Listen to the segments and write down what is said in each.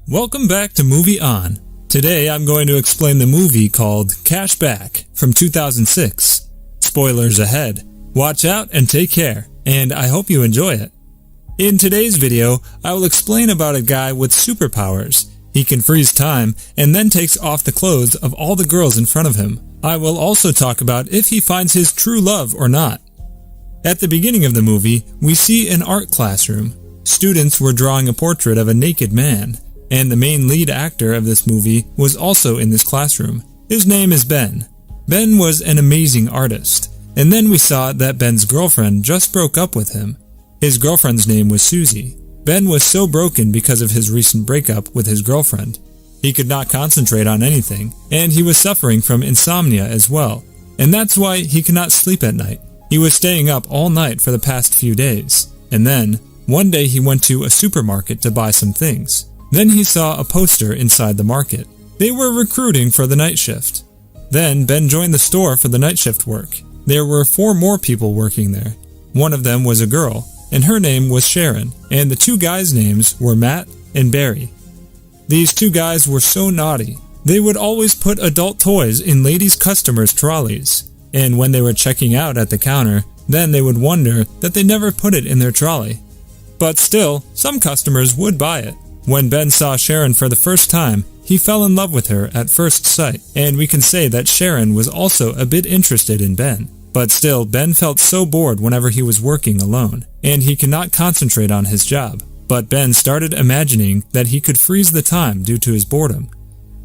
Welcome back to Movie On. Today I'm going to explain the movie called Cash Back from 2006. Spoilers ahead. Watch out and take care, and I hope you enjoy it. In today's video, I will explain about a guy with superpowers. He can freeze time and then takes off the clothes of all the girls in front of him. I will also talk about if he finds his true love or not. At the beginning of the movie, we see an art classroom. Students were drawing a portrait of a naked man, and the main lead actor of this movie was also in this classroom. His name is Ben. Ben was an amazing artist, and then we saw that Ben's girlfriend just broke up with him. His girlfriend's name was Susie. Ben was so broken because of his recent breakup with his girlfriend. He could not concentrate on anything, and he was suffering from insomnia as well, and that's why he could not sleep at night. He was staying up all night for the past few days, and then, one day he went to a supermarket to buy some things. Then he saw a poster inside the market. They were recruiting for the night shift. Then Ben joined the store for the night shift work. There were 4 more people working there. One of them was a girl, and her name was Sharon, and the 2 guys' names were Matt and Barry. These 2 guys were so naughty. They would always put adult toys in ladies' customers' trolleys, and when they were checking out at the counter, then they would wonder that they never put it in their trolley. But still, some customers would buy it. When Ben saw Sharon for the first time, he fell in love with her at first sight, and we can say that Sharon was also a bit interested in Ben. But still, Ben felt so bored whenever he was working alone, and he could not concentrate on his job. But Ben started imagining that he could freeze the time due to his boredom.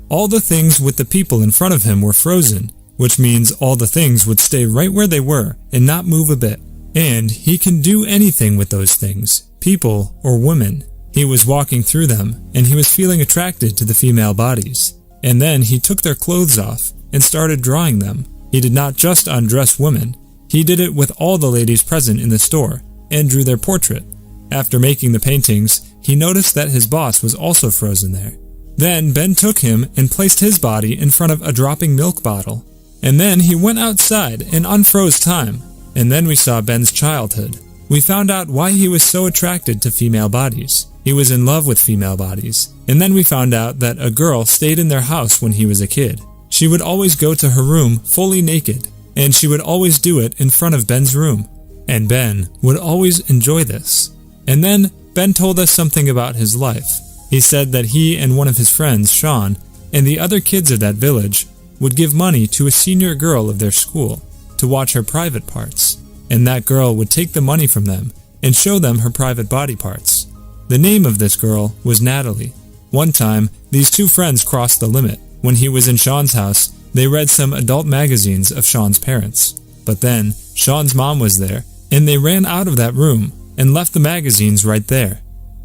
All the things with the people in front of him were frozen, which means all the things would stay right where they were and not move a bit. And he can do anything with those things, people or women. He was walking through them, and he was feeling attracted to the female bodies. And then he took their clothes off and started drawing them. He did not just undress women. He did it with all the ladies present in the store, and drew their portrait. After making the paintings, he noticed that his boss was also frozen there. Then Ben took him and placed his body in front of a dropping milk bottle. And then he went outside and unfroze time. And then we saw Ben's childhood. We found out why he was so attracted to female bodies. He was in love with female bodies. And then we found out that a girl stayed in their house when he was a kid. She would always go to her room fully naked, and she would always do it in front of Ben's room. And Ben would always enjoy this. And then Ben told us something about his life. He said that he and one of his friends, Sean, and the other kids of that village would give money to a senior girl of their school to watch her private parts, and that girl would take the money from them and show them her private body parts. The name of this girl was Natalie. One time, these 2 friends crossed the limit. When he was in Sean's house, they read some adult magazines of Sean's parents. But then, Sean's mom was there, and they ran out of that room and left the magazines right there.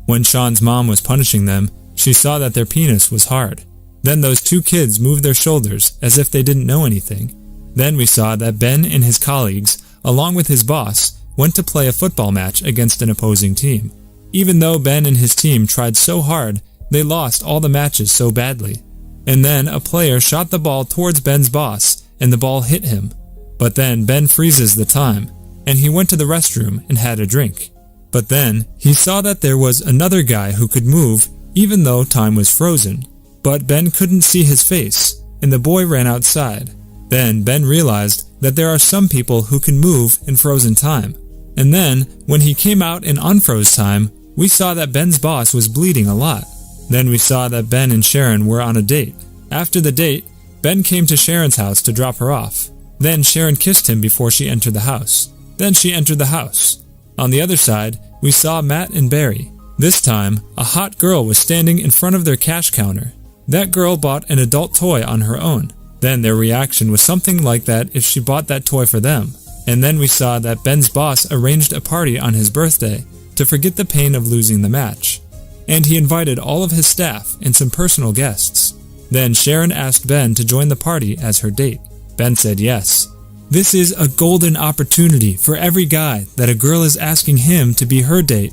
When Sean's mom was punishing them, she saw that their penis was hard. Then those 2 kids moved their shoulders as if they didn't know anything. Then we saw that Ben and his colleagues, along with his boss, went to play a football match against an opposing team. Even though Ben and his team tried so hard, they lost all the matches so badly. And then a player shot the ball towards Ben's boss, and the ball hit him. But then Ben freezes the time, and he went to the restroom and had a drink. But then he saw that there was another guy who could move even though time was frozen. But Ben couldn't see his face, and the boy ran outside. Then Ben realized that there are some people who can move in frozen time. And then, when he came out in unfroze time, we saw that Ben's boss was bleeding a lot. Then we saw that Ben and Sharon were on a date. After the date, Ben came to Sharon's house to drop her off. Then Sharon kissed him before she entered the house. Then she entered the house. On the other side, we saw Matt and Barry. This time, a hot girl was standing in front of their cash counter. That girl bought an adult toy on her own. Then their reaction was something like that if she bought that toy for them. And then we saw that Ben's boss arranged a party on his birthday to forget the pain of losing the match. And he invited all of his staff and some personal guests. Then Sharon asked Ben to join the party as her date. Ben said yes. This is a golden opportunity for every guy that a girl is asking him to be her date.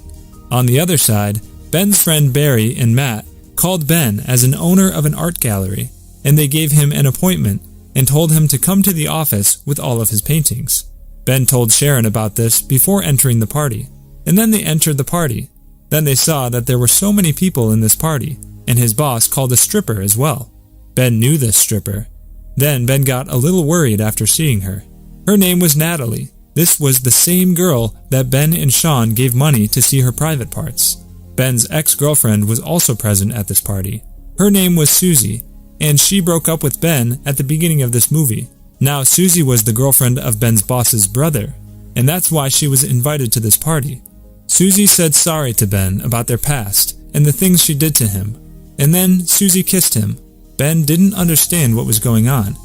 On the other side, Ben's friend Barry and Matt called Ben as an owner of an art gallery, and they gave him an appointment and told him to come to the office with all of his paintings. Ben told Sharon about this before entering the party, and then they entered the party. Then they saw that there were so many people in this party, and his boss called a stripper as well. Ben knew this stripper. Then Ben got a little worried after seeing her. Her name was Natalie. This was the same girl that Ben and Sean gave money to see her private parts. Ben's ex-girlfriend was also present at this party. Her name was Susie, and she broke up with Ben at the beginning of this movie. Now Susie was the girlfriend of Ben's boss's brother, and that's why she was invited to this party. Susie said sorry to Ben about their past and the things she did to him, and then Susie kissed him. Ben didn't understand what was going on,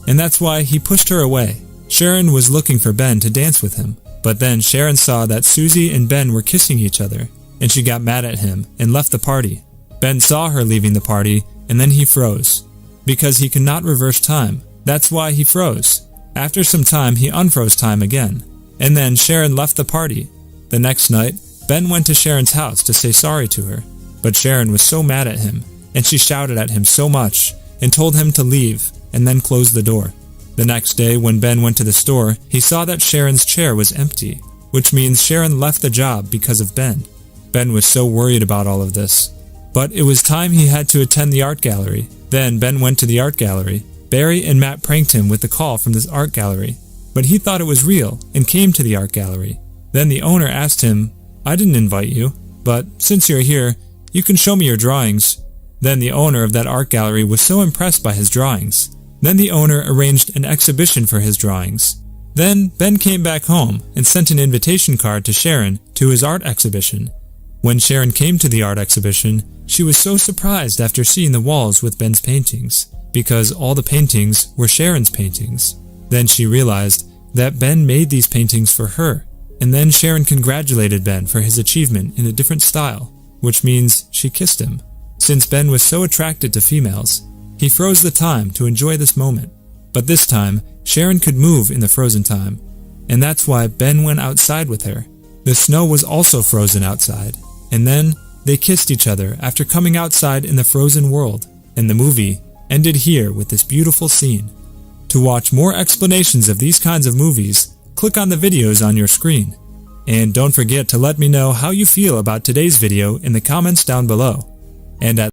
and that's why he pushed her away. Sharon was looking for Ben to dance with him, but then Sharon saw that Susie and Ben were kissing each other, and she got mad at him and left the party. Ben saw her leaving the party, and then he froze, because he could not reverse time. That's why he froze. After some time, he unfroze time again, and then Sharon left the party. The next night, Ben went to Sharon's house to say sorry to her, but Sharon was so mad at him, and she shouted at him so much, and told him to leave, and then closed the door. The next day, when Ben went to the store, he saw that Sharon's chair was empty, which means Sharon left the job because of Ben. Ben was so worried about all of this. But it was time he had to attend the art gallery. Then Ben went to the art gallery. Barry and Matt pranked him with the call from this art gallery, but he thought it was real and came to the art gallery. Then the owner asked him, "I didn't invite you, but since you're here, you can show me your drawings." Then the owner of that art gallery was so impressed by his drawings. Then the owner arranged an exhibition for his drawings. Then Ben came back home and sent an invitation card to Sharon to his art exhibition. When Sharon came to the art exhibition, she was so surprised after seeing the walls with Ben's paintings, because all the paintings were Sharon's paintings. Then she realized that Ben made these paintings for her, and then Sharon congratulated Ben for his achievement in a different style, which means she kissed him. Since Ben was so attracted to females, he froze the time to enjoy this moment. But this time, Sharon could move in the frozen time, and that's why Ben went outside with her. The snow was also frozen outside, and then they kissed each other after coming outside in the frozen world, and the movie ended here with this beautiful scene. To watch more explanations of these kinds of movies, click on the videos on your screen. And don't forget to let me know how you feel about today's video in the comments down below. And at